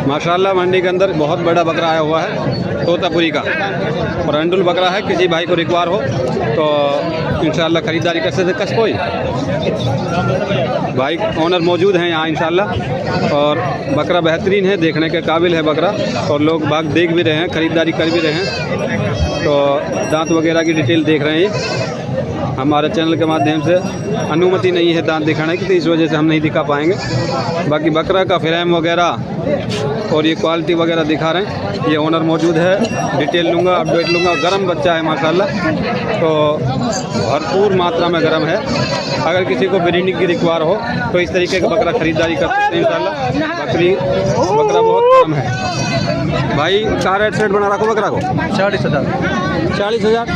माशाल्लाह मंडी के अंदर बहुत बड़ा बकरा आया हुआ है तोतापुरी का, और अंडुल बकरा है। किसी भाई को रिक्वायर हो तो इंशाल्लाह ख़रीदारी कर सकते। कस कोई भाई ओनर मौजूद हैं यहाँ इंशाल्लाह, और बकरा बेहतरीन है, देखने के काबिल है बकरा, और लोग बाग देख भी रहे हैं, ख़रीदारी कर भी रहे हैं। तो दांत वगैरह की डिटेल देख रहे हैं। हमारे चैनल के माध्यम से अनुमति नहीं है दांत दिखाने की, तो इस वजह से हम नहीं दिखा पाएंगे। बाकी बकरा का फ्रेम वगैरह और ये क्वालिटी वगैरह दिखा रहे हैं। ये ओनर मौजूद है, डिटेल लूँगा, अपडेट लूँगा। गर्म बच्चा है माशाल्लाह, तो भरपूर मात्रा में गर्म है। अगर किसी को ब्रीडिंग की रिक्वायर हो तो इस तरीके का बकरा ख़रीदारी कर सकते हैं इंशाल्लाह। बकरा बहुत गर्म है भाई। क्या रेट सेट बना रखो बकरा को? 40,000। 40,000।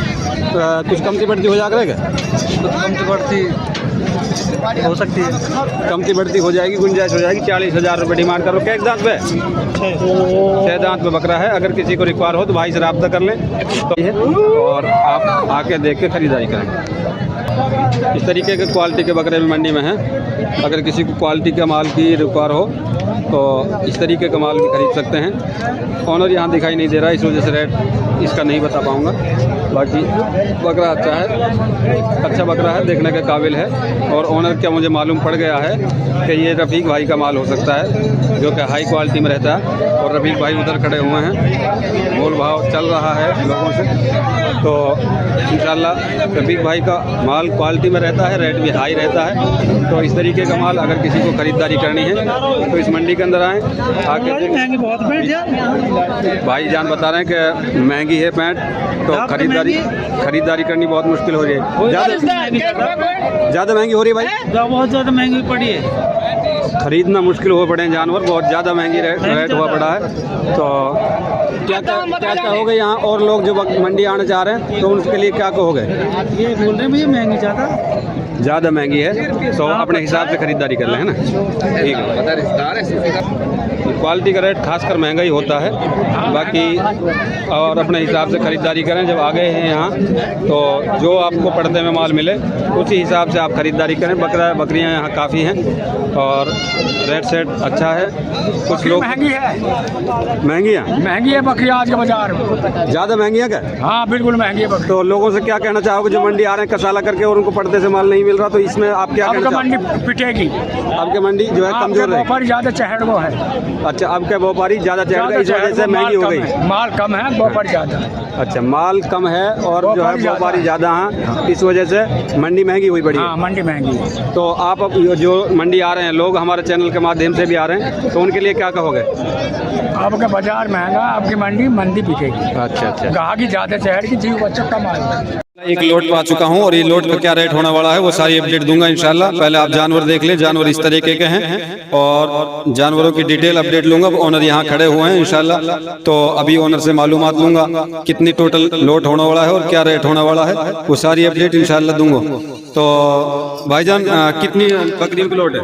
कुछ कमती बढ़ती हो जाएगा क्या? कुछ कमती बढ़ती हो सकती है, कमती बढ़ती हो जाएगी, गुंजाइश हो जाएगी। 40,000 रुपये डिमांड करो। क्या एक दांत पे? 6 दांत पे बकरा है। अगर किसी को रिक्वायर हो तो भाई से रब्ता कर लें तो, और आप आके देख के ख़रीदारी करें। इस तरीके के क्वालिटी के बकरे भी मंडी में हैं। अगर किसी को क्वालिटी के माल की रिक्वायर हो तो इस तरीके का माल भी खरीद सकते हैं। ऑनर यहाँ दिखाई नहीं दे रहा है, इस वजह से रेट इसका नहीं बता पाऊँगा। बाकी बकरा अच्छा है, अच्छा बकरा है, देखने के काबिल है। और ऑनर क्या मुझे मालूम पड़ गया है कि ये रफ़ीक भाई का माल हो सकता है, जो कि हाई क्वालिटी में रहता है। और रफ़ीक भाई उधर खड़े हुए हैं, मोल भाव चल रहा है लोगों से। तो इंशाल्लाह रफ़ीक भाई का माल क्वालिटी में रहता है, रेट भी हाई रहता है। तो इस तरीके का माल अगर किसी को ख़रीदारी करनी है तो इस मंडी के अंदर आएँ आके। भाई जान बता रहे हैं कि महंगी है पैंट, तो खरीदारी करनी बहुत मुश्किल हो रही है। ज़्यादा महंगी हो रही है भाई, बहुत ज़्यादा महंगी पड़ी है। खरीदना मुश्किल हो पड़े हैं जानवर, बहुत ज़्यादा महंगी रेट हुआ पड़ा है। तो क्या कहोगे यहाँ और लोग जो मंडी आना चाह रहे हैं तो उनके लिए क्या कहोगे? ये बोल रहे हैं भैया महंगी ज़्यादा महंगी है, तो अपने हिसाब से ख़रीदारी कर लें, है ना? ठीक है। क्वालिटी का रेट खासकर महंगा ही होता है, बाकी और अपने हिसाब से ख़रीदारी करें। जब आ गए हैं यहाँ तो जो आपको पड़ते में माल मिले उसी हिसाब से आप ख़रीदारी करें। बकरियाँ यहाँ काफ़ी हैं और रेट सेट अच्छा है। कुछ लोग महंगी है बकरियाँ आज के बाजार में, ज़्यादा महंगी है क्या? हाँ बिल्कुल महंगी है बकरी। तो लोगों से क्या कहना चाहोगे जो मंडी आ रहे हैं कसाला करके और उनको पड़ते से माल नहीं मिल रहा, तो इसमें आप क्या कहना चाहोगे? मंडी पिटेगी, आपके मंडी जो है कमजोर है, व्यापारी ज़्यादा चहड़ वो है। अच्छा, आपके व्यापारी ज़्यादा चढ़ गए, इस वजह से महंगी हो गई। माल कम है, व्यापारी ज़्यादा। अच्छा, माल कम है और जो है व्यापारी ज़्यादा हैं, इस वजह से मंडी महंगी हुई पड़ी है। हाँ, मंडी महंगी है। तो आप अब जो मंडी आ रहे हैं लोग, हमारे चैनल के माध्यम से भी आ रहे हैं, तो उनके लिए क्या कहोगे? आपका बाजार महंगा, आपकी मंडी बिकेगी। अच्छा, ग्राहकी ज़्यादा चहड़ की, जीव बच्चों कम आएगा। एक लोट पा चुका हूँ और ये लोट का क्या रेट होने वाला है वो सारी अपडेट दूंगा इंशाल्लाह। पहले आप जानवर देख लें, जानवर इस तरीके के हैं और जानवरों की डिटेल अपडेट लूंगा। ओनर यहाँ खड़े हुए हैं इंशाल्लाह, तो अभी ओनर से मालूमात लूंगा कितनी टोटल लोट होने वाला है और क्या रेट होने वाला है, वो सारी अपडेट इंशाल्लाह दूंगा। तो भाईजान कितनी बकरीन को लोट है?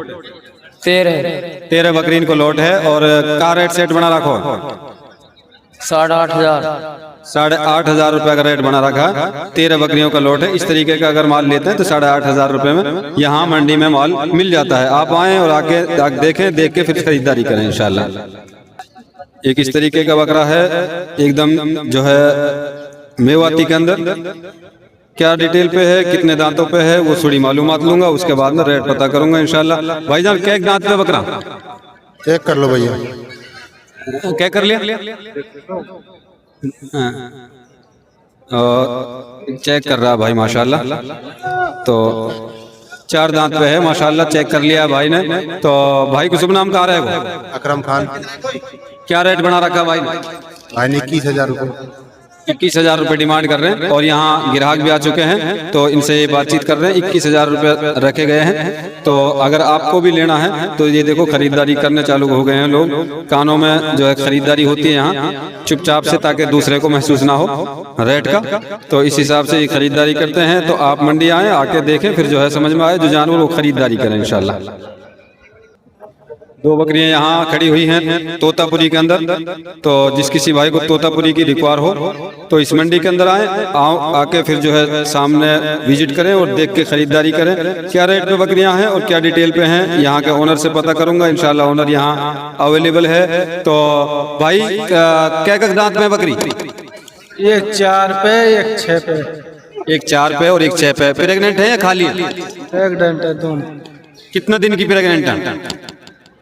13 बकरीन को लोट है। और क्या रेट सेट बना रखो? 8,500 रुपये का रेट बना रखा है। 13 बकरियों का लोट है। इस तरीके का अगर माल लेते हैं तो 8,500 रुपये में यहाँ मंडी में माल मिल जाता है। आप आएँ और आके देखें, देख के फिर खरीदारी करें इंशाल्लाह। एक इस तरीके का बकरा है एकदम जो है मेवाती के अंदर। क्या डिटेल पे है, कितने दांतों पे है, वो थोड़ी मालूमात लूंगा, उसके बाद में रेट पता करूंगा इंशाल्लाह। भाईजान क्या एक दांत पे बकरा चेक कर लो भैया, क्या कर लिया? चेक कर रहा भाई माशाल्लाह। तो 4 दांत पे है माशाल्लाह, चेक कर लिया भाई ने। तो भाई को शुभ नाम कहा रहा है वो? अकरम खान। क्या रेट बना रखा भाई ने? भाई ने 21,000 रुपये। 21,000 रुपये डिमांड कर रहे हैं और यहाँ ग्राहक भी आ चुके हैं, तो इनसे ये बातचीत कर रहे हैं। 21,000 रुपये रखे गए हैं। तो अगर आपको भी लेना है तो ये देखो खरीदारी करने चालू हो गए हैं लोग। कानों में जो है खरीदारी होती है यहाँ चुपचाप से, ताकि दूसरे को महसूस ना हो रेट का। तो इस हिसाब से ये खरीदारी करते हैं। तो आप मंडी आए, आके देखें, फिर जो है समझ में आए जो जानवर वो खरीदारी करें इंशाल्लाह। दो बकरियां यहाँ खड़ी हुई हैं तोतापुरी के अंदर। तो जिस किसी भाई को तोतापुरी की रिक्वायर हो तो इस मंडी के अंदर आके फिर जो है सामने विजिट करें और देख के खरीदारी करें। क्या रेट पे बकरियां हैं और क्या डिटेल पे हैं यहाँ के ओनर से पता करूंगा। इंशाल्लाह ओनर यहाँ अवेलेबल है। तो भाई क्या दांत में बकरी? एक 4 पे एक 6 पे। एक 4 पे और एक 6 पे। प्रेग्नेंट है या खाली है? प्रेग्नेंट है दोनों। कितना दिन की प्रेग्नेंट है?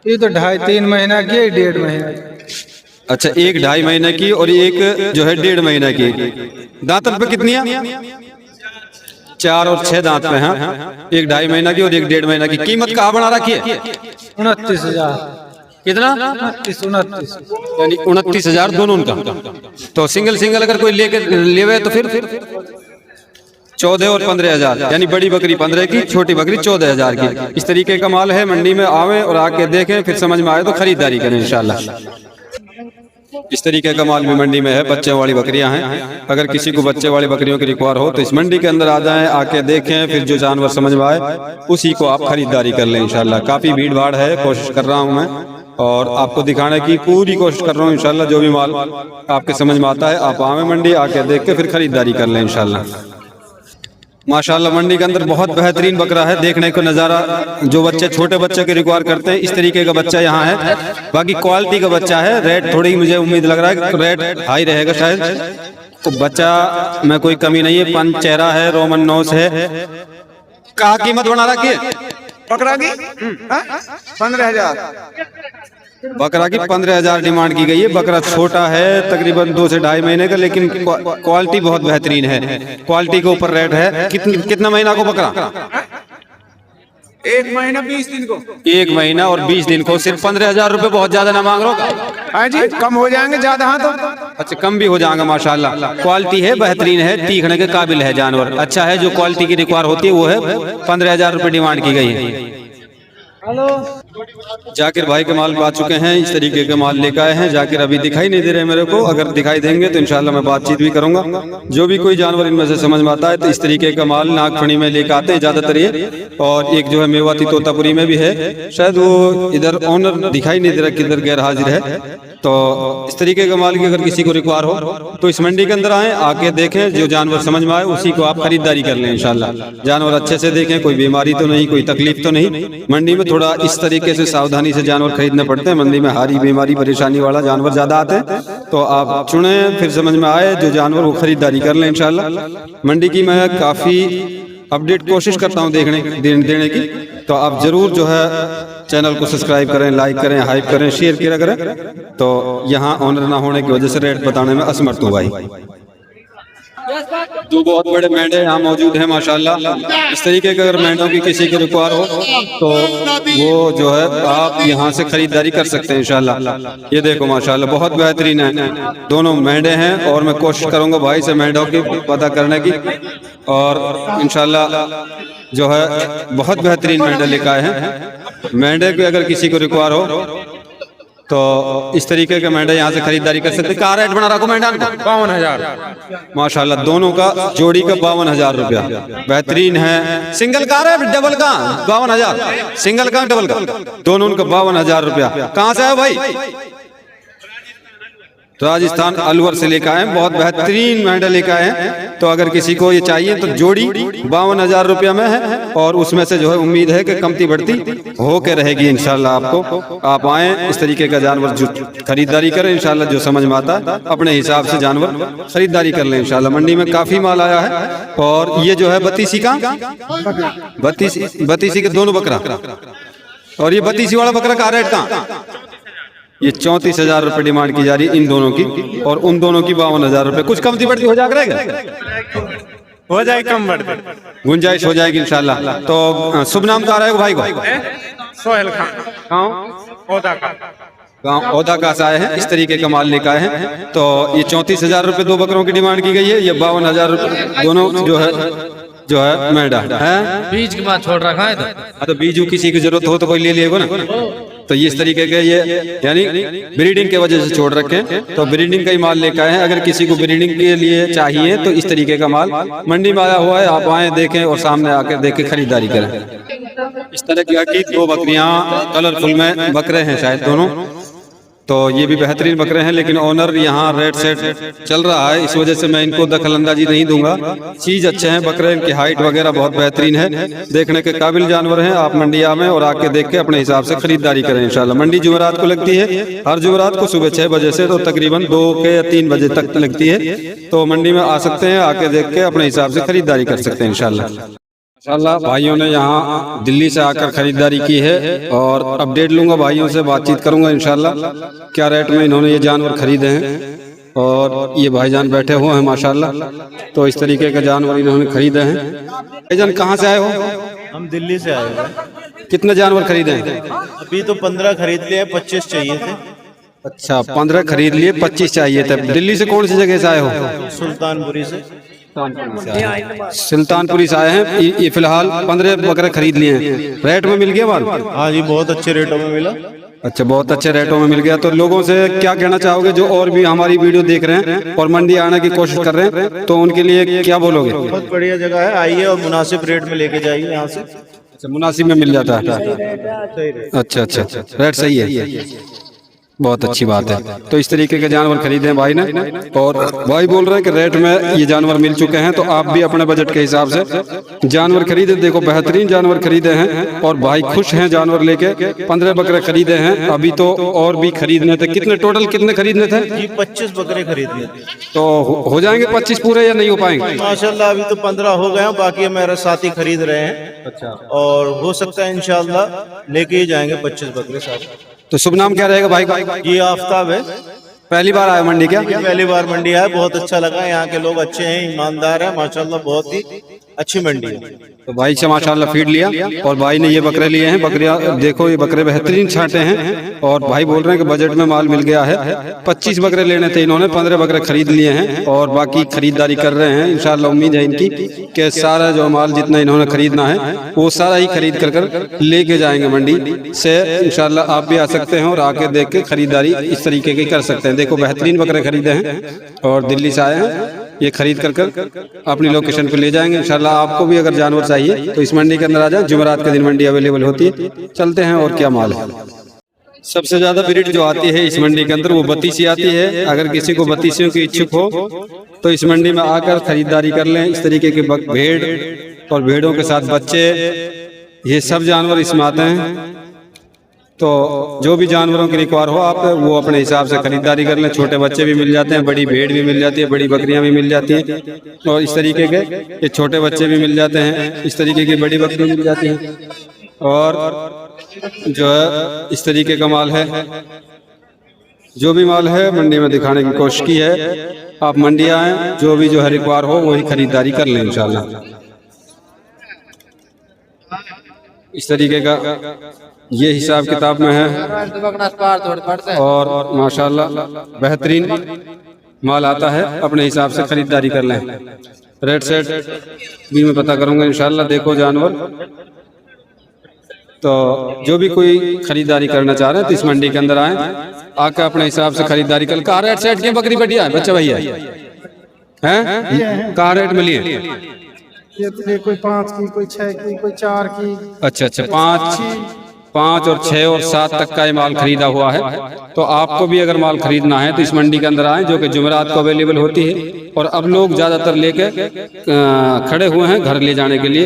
ये तो 2.5-3 महीना की, 1.5 महीना की। अच्छा, 1-2.5 महीने की और एक जो है 1.5 महीने की। दांतन पे कितनी है? 4 और 6 दांत पे हैं। 1-2.5 महीना की और एक 1.5 महीना की। कीमत कहाँ बना रखी है? 29,000। कितना? 29। यानी 29,000 दोनों उनका। तो सिंगल अगर कोई लेवे तो फिर 14 और 15,000, यानी बड़ी बकरी 15 की, छोटी बकरी 14,000 की। इस तरीके का माल है। मंडी में आवे और आके देखें, फिर समझ में आए तो खरीदारी करें इंशाल्लाह। इस तरीके का माल भी मंडी में है। बच्चे वाली बकरियां हैं। अगर किसी को बच्चे वाली बकरियों की रिक्वायर हो तो इस मंडी के अंदर आ जाएं, आके देखें, फिर जो जानवर समझ में आए उसी को आप खरीदारी कर लें इंशाल्लाह। काफी भीड़ भाड़ है। कोशिश कर रहा हूँ मैं और आपको दिखाने की पूरी कोशिश कर रहा हूँ इंशाल्लाह। जो भी माल आपके समझ में आता है आप आवे मंडी, आके देख के फिर खरीदारी कर लें इंशाल्लाह। माशाल्लाह मंडी के अंदर बहुत बेहतरीन बकरा है। देखने को नज़ारा, जो बच्चे छोटे बच्चे के रिक्वायर करते हैं इस तरीके का बच्चा यहाँ है। बाकी क्वालिटी का बच्चा है। रेट थोड़ी मुझे उम्मीद लग रहा है कि रेट हाई रहेगा शायद। तो बच्चा में कोई कमी नहीं है। पंच चेहरा है, रोमन नोस है। कहाँ कीमत बना रखी है बकरा की? 15,000। बकरा की 15,000 डिमांड की गई है। बकरा छोटा है, तकरीबन 2 से 2.5 महीने का, लेकिन क्वालिटी बहुत बेहतरीन है। क्वालिटी के ऊपर रेट है। कितना महीना को बकरा? 1 महीना 20 दिन को। 1 महीना और 20 दिन को। सिर्फ 15,000 रुपए बहुत ज्यादा ना मांग रहा? हाँ जी, कम हो जाएंगे ज्यादा। हाँ तो अच्छा, कम भी हो जाएगा माशाल्लाह। क्वालिटी है, बेहतरीन है, तीखने के काबिल है जानवर। अच्छा है। जो क्वालिटी की रिक्वायर होती है वो है। 15,000 रुपए डिमांड की गई है। हेलो, जाकिर भाई के माल आ चुके हैं। इस तरीके के माल लेकर आए हैं। जाकिर अभी दिखाई नहीं दे रहे मेरे को। अगर दिखाई देंगे तो इंशाल्लाह मैं बातचीत भी करूंगा। जो भी कोई जानवर इनमें से समझ में आता है तो इस तरीके का माल नागफनी में लेकर आते हैं ज्यादातर ये। और एक जो है मेवाती तोतापुरी में भी है। शायद वो इधर ओनर दिखाई नहीं दे रहा, किधर गैर हाजिर है। तो इस तरीके का माल की अगर किसी को रिक्वायर हो तो इस मंडी के अंदर आए, आके देखें, जो जानवर समझ में आए उसी को आप खरीदारी कर लें इंशाल्लाह। जानवर अच्छे से देखें, कोई बीमारी तो नहीं, कोई तकलीफ तो नहीं। मंडी में थोड़ा इस तरीके से सावधानी से जानवर खरीदने पड़ते हैं। मंडी में हारी बीमारी परेशानी वाला जानवर ज्यादा आते हैं। तो आप चुने, फिर समझ में आए जो जानवर, वो खरीदारी कर लें इंशाल्लाह। मंडी की मैं काफी अपडेट कोशिश करता हूँ देने की। तो आप जरूर जो है चैनल को सब्सक्राइब करें, लाइक करें, हाइप करें, शेयर किया करें। तो यहाँ ऑनर ना होने की वजह से रेट बताने में असमर्थ हूँ भाई। दो बहुत बड़े मेंढे यहाँ मौजूद हैं माशाल्लाह। इस तरीके के अगर मेंढों की किसी की रिक्वायर हो तो वो जो है आप यहाँ से खरीदारी कर सकते हैं इंशाल्लाह। ये देखो माशाल्लाह बहुत बेहतरीन है। दोनों मेंढे हैं और मैं कोशिश करूंगा भाई से मेंढों की पता करने की। और इंशाल्लाह जो है बहुत बेहतरीन मेंढे लेकर आए हैं। मेंढे की अगर किसी को रिक्वायर हो तो इस तरीके के मेंढे यहाँ से खरीदारी कर सकते हैं। क्या रेट बना रखो मेंढा का? 52,000 माशाल्लाह। दोनों का जोड़ी का 52,000 रुपया। बेहतरीन है। सिंगल का है, डबल का 52,000? सिंगल का, डबल का, दोनों उनका 52,000 रुपया। कहाँ से है भाई? राजस्थान अलवर से लेकर आए। बहुत बेहतरीन मेंढे लेकर आए हैं। तो अगर किसी को ये चाहिए तो जोड़ी 52,000 रुपया में है। और उसमें से जो है उम्मीद है कि कमती बढ़ती होके रहेगी इंशाल्लाह। आपको आप आए, इस तरीके का जानवर जो खरीदारी करें इंशाल्लाह। जो समझ में आता है अपने हिसाब से जानवर खरीदारी कर लें इंशाल्लाह। मंडी में काफी माल आया है। और ये जो है बत्तीसी का, बत्तीसी के दोनों बकरा। और ये बत्तीसी वाला बकरा का रेट का? ये 34,000 रुपए डिमांड की जा रही है इन दोनों की। और उन दोनों की 52,000 रुपए। कुछ कमती बढ़ती हो जाएगा, हो जाए, कम बढ़ गुंजाइश हो जाएगी इंशाल्लाह। तो शुभ नाम का रहेगा भाई को? सोहेल खान, गाँव ओदा का से आए हैं। इस तरीके का माल लेकर आए हैं। तो ये 34,000 रुपए 2 बकरों की डिमांड की गई है। ये 52,000 रुपए दोनों जो है मेंढा है। बीज के बाद छोड़ रखा है तो बीजू किसी की जरूरत हो तो कोई ले लिएगा ना। तो ये इस तरीके के ये यानी ब्रीडिंग के वजह से छोड़ रखे हैं। तो ब्रीडिंग का ही माल लेकर आए हैं। अगर किसी को ब्रीडिंग के लिए चाहिए तो इस तरीके का माल मंडी में आया हुआ है। आप आए, देखें और सामने आकर देख के खरीदारी करें। इस तरह की 2 बकरियां कलरफुल में बकरे हैं शायद दोनों, तो ये भी बेहतरीन बकरे हैं, लेकिन ओनर यहाँ रेट सेट चल रहा है, इस वजह से मैं इनको दखल अंदाजी नहीं दूंगा। चीज़ अच्छे हैं बकरे, इनकी हाइट वगैरह बहुत बेहतरीन है, देखने के काबिल जानवर हैं। आप मंडी आवें और आके देख के अपने हिसाब से खरीदारी करें इंशाल्लाह। मंडी जुमेरात को लगती है, हर जुमेरात को सुबह 6 बजे से तो तकरीबन 2 के 3 बजे तक लगती है, तो मंडी में आ सकते हैं, आके देख के अपने हिसाब से खरीदारी कर सकते हैं इंशाल्लाह। माशाल्लाह भाइयों ने यहाँ दिल्ली से आकर खरीदारी की है और अपडेट लूंगा, भाइयों से बातचीत करूंगा इंशाल्लाह क्या रेट में इन्होंने ये जानवर खरीदे हैं। और ये भाईजान बैठे हुए हैं माशाल्लाह, तो इस तरीके के जानवर इन्होंने खरीदे हैं। भाईजान कहाँ से आए हो? हम दिल्ली से आए हैं। कितने जानवर खरीदे हैं? अभी तो 15 खरीद लिए, 25 चाहिए थे। अच्छा 15 खरीद लिए, 25 चाहिए थे। दिल्ली से कौन सी जगह से आए हो? सुल्तानपुरी से। सुल्तानपुरी से आए हैं। ये फिलहाल 15 बकरे खरीद लिए हैं। रेट में मिल गया माल? हाँ जी, बहुत अच्छे रेटों में मिला। अच्छा बहुत अच्छे रेटों में मिल गया। तो लोगों से क्या कहना चाहोगे जो और भी हमारी वीडियो देख रहे हैं और मंडी आने की कोशिश कर रहे हैं, तो उनके लिए क्या बोलोगे? बहुत बढ़िया जगह है, आइए और मुनासिब रेट में लेके जाइए यहाँ से। अच्छा मुनासिब में मिल जाता है? अच्छा अच्छा रेट सही है, बहुत अच्छी बात है। तो इस तरीके के जानवर खरीदे हैं भाई ने, और भाई बोल रहे हैं कि रेट में ये जानवर मिल चुके हैं, तो आप भी अपने बजट के हिसाब से जानवर खरीदे। देखो बेहतरीन जानवर खरीदे हैं और भाई खुश हैं जानवर लेके। 15 बकरे खरीदे हैं, अभी तो और भी खरीदने थे। कितने टोटल कितने खरीदने थे? जी 25 बकरे खरीदने थे। तो हो जाएंगे 25 पूरे या नहीं हो पाएंगे? माशाल्लाह अभी तो 15 हो गए हैं, बाकी मेरे साथी खरीद रहे हैं। अच्छा, और हो सकता है इंशाल्लाह लेके ही जाएंगे 25 बकरे साथ। तो शुभ नाम क्या रहेगा भाई? ये आफ्ताब है। पहली बार आया मंडी क्या? पहली बार मंडी आया, बहुत अच्छा लगा। यहाँ के लोग अच्छे हैं, ईमानदार हैं माशाल्लाह, बहुत ही अच्छी मंडी है। तो भाई से माशाल्लाह फीड लिया और भाई ने ये बकरे लिए हैं। बकरियां देखो, ये बकरे बेहतरीन छांटे हैं और भाई बोल रहे हैं कि बजट में माल मिल गया है। 25 बकरे लेने थे इन्होंने, 15 बकरे खरीद लिए हैं और बाकी खरीदारी कर रहे हैं। इंशाल्लाह उम्मीद है इनकी कि सारा जो माल जितना इन्होंने खरीदना है वो सारा ही खरीद कर लेके जाएंगे मंडी से। इंशाल्लाह आप भी आ सकते हैं और आके देख के खरीदारी इस तरीके की कर सकते हैं। देखो बेहतरीन बकरे खरीदे हैं और दिल्ली से आए हैं, ये खरीद कर अपनी लोकेशन पे ले जाएंगे इंशाल्लाह। आपको भी अगर जानवर चाहिए तो इस मंडी के अंदर आ जाए, जुमेरात के दिन मंडी अवेलेबल होती है। चलते हैं और क्या माल है। सबसे ज्यादा ब्रीड जो आती है इस मंडी के अंदर वो बत्तीसी आती है। अगर किसी को बत्तीसियों की इच्छुक हो तो इस मंडी में आकर खरीदारी कर लें। इस तरीके के भेड़ और भेड़ों के साथ बच्चे, ये सब जानवर इसमें आते हैं। तो जो भी जानवरों की रिक्वायर हो आप वो अपने हिसाब से खरीदारी कर लें। छोटे बच्चे भी मिल जाते हैं, बड़ी भेड़ भी मिल जाती है, बड़ी बकरियां भी मिल जाती हैं, और इस तरीके के ये छोटे बच्चे भी मिल जाते हैं, इस तरीके की बड़ी बकरियां मिल जाती हैं। और जो है इस तरीके का माल है, जो भी माल है मंडी में दिखाने की कोशिश की है। आप मंडी आएँ, जो भी जो है रिक्वायर हो वही खरीदारी कर लें इंशाल्लाह। इस तरीके का ये हिसाब किताब में है और माशाल्लाह बेहतरीन माल आता है। अपने हिसाब से खरीदारी कर लें। रेट सेट भी मैं पता करूंगा इंशाल्लाह। देखो जानवर, तो जो भी कोई खरीदारी करना चाह रहे हैं तो इस मंडी के अंदर आए, आकर अपने हिसाब से खरीदारी कर। कहाँ रेट सेट की बकरी बढ़िया है बच्चा भैया हैं? कहाँ रेट मिली है? ये कोई 5 की, कोई 6 की, कोई 4 की। अच्छा अच्छा, 5 और 6 और 7 तक का ये माल खरीदा हुआ है। तो आपको भी अगर माल खरीदना है तो इस मंडी के अंदर आएं, जो कि जुमेरात को अवेलेबल होती है। और अब लोग ज़्यादातर लेके खड़े हुए हैं घर ले जाने के लिए।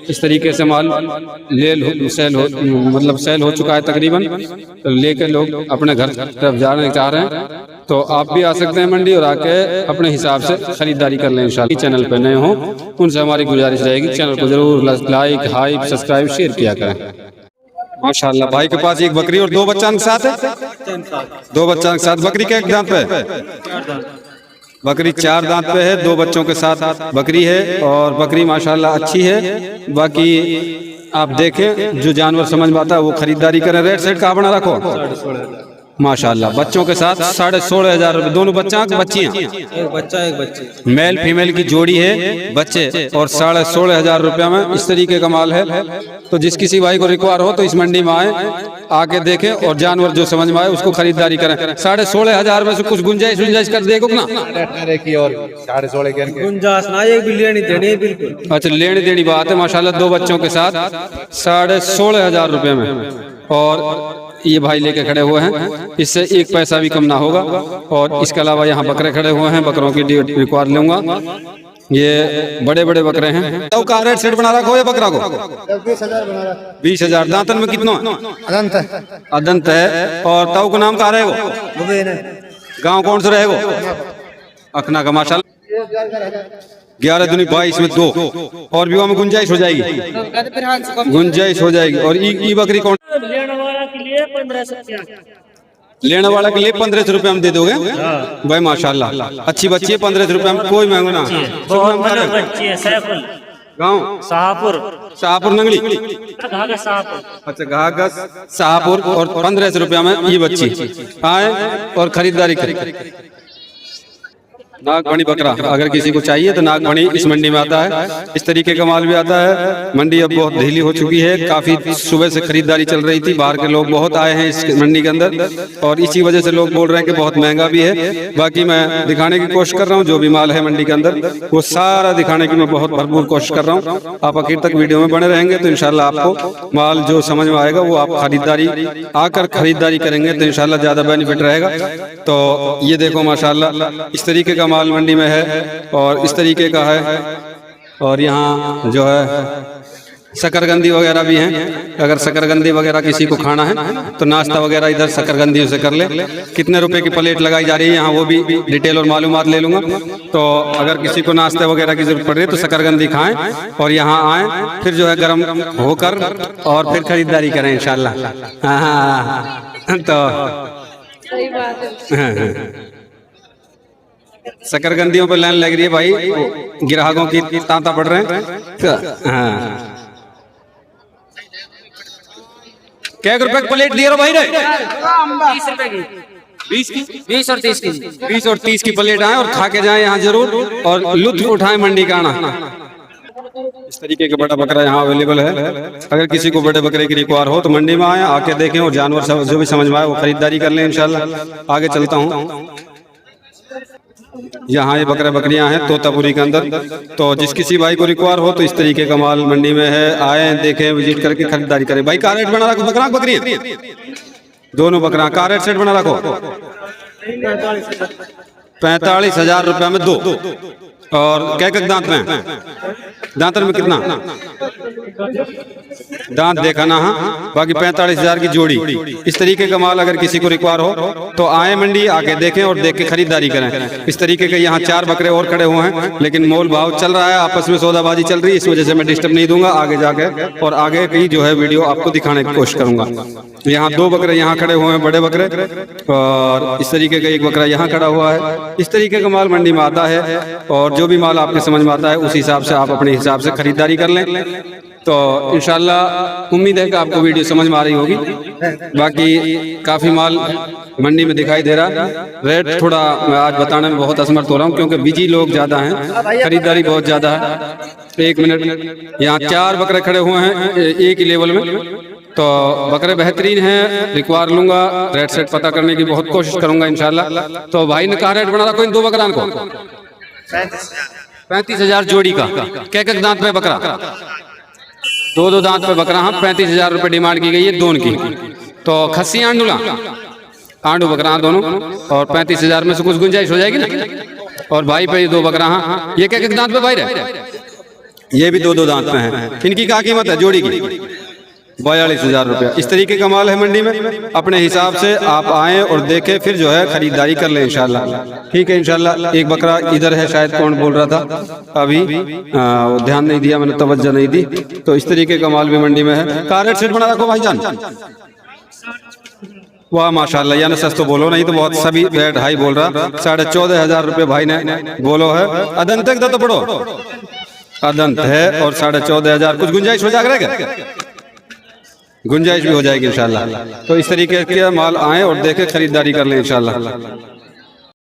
इस तरीके से माल सेल हो चुका है तकरीबन, तो लेके लोग अपने घर तरफ जाने चाह रहे हैं। तो आप भी आ सकते हैं मंडी और आके अपने हिसाब से खरीदारी कर लें इंशाल्लाह। चैनल पर नए हो उनसे हमारी गुजारिश रहेगी, चैनल को जरूर लाइक, हाइप, सब्सक्राइब, शेयर किया करें। माशाल्लाह भाई के पास एक बकरी और 2 बच्चा के साथ है। 2 बच्चा के साथ बकरी के एक दांत पे है? बकरी 4 दांत पे है, 2 बच्चों के साथ बकरी है और बकरी माशाल्लाह अच्छी है। बाकी आप देखें, जो जानवर समझ में आता है वो खरीदारी करें। रेट सेट कहाँ बना रखो? माशाल्लाह बच्चों के साथ 16,500 रुपये। दोनों बच्चा बच्चियाँ, एक बच्चा एक बच्ची, मेल फीमेल की जोड़ी है, बच्चे, और 16,500 रुपये में इस तरीके का माल है। तो जिस किसी भाई को रिक्वायर हो तो इस मंडी में आए, आके देखें और जानवर जो समझ में आए उसको खरीदारी करें। 16,500 में से कुछ गुंजाइश कर देखो ना। गुंजाइश ना, एक भी लेनी देनी है बिल्कुल। अच्छा, लेनी देनी बात है। माशाल्लाह दो बच्चों के साथ 16,500 रुपये में, और ये भाई लेके खड़े हुए हैं, इससे एक पैसा भी कम ना होगा। और इसके अलावा यहाँ बकरे खड़े हुए हैं, बकरों की रिक्वायर लूंगा। ये बड़े बड़े बकरे हैं। तो का रेट सेट बना रखा हो या बकरा को? 20,000। दांतन में कितना? अदंत है। और ताऊ का नाम कहा रहेगा? गाँव कौन सा रहेगा? अखना का। माशाल्लाह 11 दूनी 22 में 2, और भी में गुंजाइश हो जाएगी, गुंजाइश हो जाएगी। और ई बकरी कौन? लेने वाला के लिए 1500, लेने वाला के लिए 1500 रुपये हम दे दोगे भाई? माशाल्लाह अच्छी बच्ची है, 1500 रुपये में कोई महंगा ना। बच्ची है सैफुल, गाँव शाहपुर नंगली। अच्छा, घाघस शाहपुर। और 1500 रुपया में ये बच्ची आए और खरीदारी करें। नागमणि बकरा अगर किसी को चाहिए तो नागमणि इस मंडी में आता है। इस तरीके का माल भी आता है। मंडी अब बहुत ढीली हो चुकी है, काफी सुबह से खरीदारी चल रही थी, बाहर के लोग बहुत आए हैं इस मंडी के अंदर, और इसी वजह से लोग बोल रहे हैं कि बहुत महंगा भी है। बाकी मैं दिखाने की कोशिश कर रहा हूँ जो भी माल है मंडी के अंदर, वो सारा दिखाने की मैं बहुत भरपूर कोशिश कर रहा हूँ। आप आखिर तक वीडियो में बने रहेंगे तो इंशाल्लाह आपको माल जो समझ में आएगा वो आप खरीदारी आकर खरीदारी करेंगे तो इंशाल्लाह ज्यादा बेनिफिट रहेगा। तो ये देखो माशाल्लाह इस तरीके का माल मंडी में है, और इस तरीके का है। और यहाँ जो है शकरकंदी वगैरह भी हैं। अगर शकरकंदी वगैरह किसी को खाना है तो नाश्ता वगैरह इधर शकरकंदी से कर ले। कितने रुपए की प्लेट लगाई जा रही है यहाँ वो भी डिटेल और मालूमात ले लूँगा। तो अगर किसी को नाश्ते वगैरह की जरूरत पड़ रही है तो शकरकंदी खाएं और यहाँ आएँ, फिर जो है गर्म होकर और फिर खरीदारी करें इंशाल्लाह। हाँ, तो सही बात है। शकरकंदियों पर लाइन लग रही है भाई, ग्राहकों की तांता पड़ रहे हैं। हाँ, क्या रुपए की प्लेट दिए रो भाई? 20 रुपए की, 20 और 30 की, 20 और 30 की प्लेट आए और खा के जाए यहाँ जरूर, और लुत्फ उठाए मंडी का आना। इस तरीके का बड़ा बकरा यहाँ अवेलेबल है। अगर किसी को बड़े बकरे की रिक्वायर हो तो मंडी में आए, आके देखें और जानवर जो भी समझ में आए वो खरीदारी कर लें इंशाल्लाह। आगे चलता हूँ। यहाँ ये बकरा बकरियां हैं तोतापुरी के अंदर। तो जिस किसी भाई को रिक्वायर हो तो इस तरीके का माल मंडी में है, आए देखें, विजिट करके खरीदारी करें। भाई का रेट बना रखो? बकरा बकरी दोनों बकरा का रेट सेट बना रखो? 45,000 रुपया में 2। और क्या दांत में? दांतन में कितना दांत देखा ना। हाँ, बाकी 45,000 की जोड़ी। इस तरीके का माल अगर किसी को रिक्वायर हो तो आए मंडी, आके देखें और देख के खरीदारी करें। इस तरीके के यहाँ 4 बकरे और खड़े हुए हैं, लेकिन मोल भाव चल रहा है, आपस में सौदाबाजी चल रही है, इस वजह से मैं डिस्टर्ब नहीं दूंगा। आगे जाके और आगे की जो है वीडियो आपको दिखाने की कोशिश करूंगा। यहाँ 2 बकरे यहाँ खड़े हुए हैं, बड़े बकरे, और इस तरीके का 1 बकरा यहाँ खड़ा हुआ है। इस तरीके का माल मंडी में आता है, और जो भी माल आपके समझ में आता है उस हिसाब से आप अपने हिसाब से खरीदारी कर लें। तो इंशाल्लाह उम्मीद है कि आपको वीडियो समझ में आ रही होगी। बाकी काफ़ी माल मंडी में दिखाई दे रहा है। रेट थोड़ा मैं आज बताने में बहुत असमर्थ हो रहा हूँ क्योंकि बिजी लोग ज़्यादा हैं, खरीदारी बहुत ज़्यादा है। 1 मिनट, यहाँ 4 बकरे खड़े हुए हैं एक ही लेवल में। तो बकरे बेहतरीन हैं, रिक्वायर लूंगा, रेट सेट पता करने की बहुत कोशिश करूंगा इंशाल्लाह। तो भाई ने कहा रेट बना रहा कोई 2 बकरा को 35,000 जोड़ी का। क्या दांत पे बकरा? 2 दांत पे बकरा। हाँ, 35,000 रुपये डिमांड की गई है दोनों की। तो खस्सी आंडूला आंडू बकरा दोनों, और 35,000 में से कुछ गुंजाइश हो जाएगी ना। और भाई पे 2 बकरा। हाँ, ये क्या दांत पे भाई रहे? ये भी 2 दांत पे हैं। इनकी क्या कीमत है जोड़ी की? 42,000 रुपया। इस तरीके का माल है मंडी में। अपने हिसाब से आप आएँ और देखें, फिर जो है खरीदारी कर लें इंशाल्लाह। ठीक है इंशाल्लाह। एक बकरा इधर है, शायद कौन बोल रहा था अभी, वो ध्यान नहीं दिया मैंने, तवज्जो नहीं दी। तो इस तरीके का माल भी मंडी में है। का रेट सेट बना रखो भाईजान? वाह माशाल्लाह, यानी सस्तो बोलो, नहीं तो बहुत सभी रेट हाई बोल रहा। 14,500 रुपये भाई ने बोलो है। अदंत तक तो पढ़ो, अदंत है और 14,500। कुछ गुंजाइश हो जाएगा? गुंजाइश भी हो जाएगी इंशाल्लाह। तो इस तरीके के माल आए और देखे खरीदारी कर लें इंशाल्लाह।